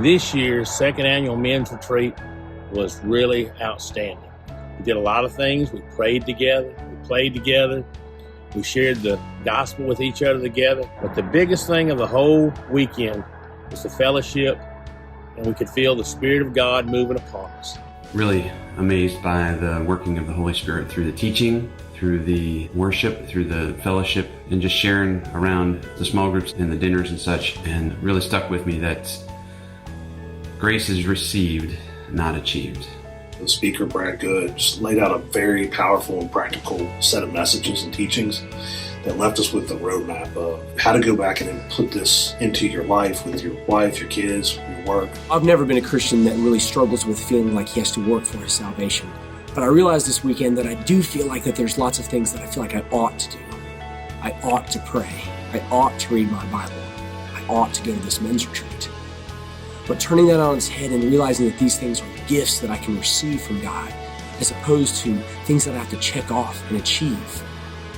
This year's second annual men's retreat was really outstanding. We did a lot of things. We prayed together, we played together, we shared the gospel with each other together. But the biggest thing of the whole weekend was the fellowship, and we could feel the Spirit of God moving upon us. Really amazed by the working of the Holy Spirit through the teaching, through the worship, through the fellowship, and just sharing around the small groups and the dinners and such. And really stuck with me that grace is received, not achieved. The speaker, Brad Good, just laid out a very powerful and practical set of messages and teachings that left us with the roadmap of how to go back and put this into your life with your wife, your kids, your work. I've never been a Christian that really struggles with feeling like he has to work for his salvation. But I realized this weekend that I do feel like that there's lots of things that I feel like I ought to do. I ought to pray. I ought to read my Bible. I ought to go to this men's retreat. But turning that on its head and realizing that these things are gifts that I can receive from God, as opposed to things that I have to check off and achieve,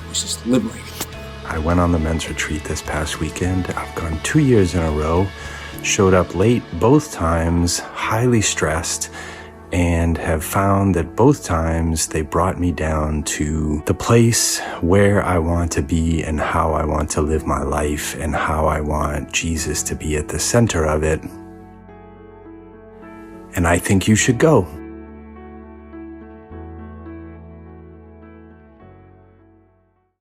was just liberating. I went on the men's retreat this past weekend. I've gone 2 years in a row, showed up late both times, highly stressed, and have found that both times they brought me down to the place where I want to be and how I want to live my life and how I want Jesus to be at the center of it. And I think you should go.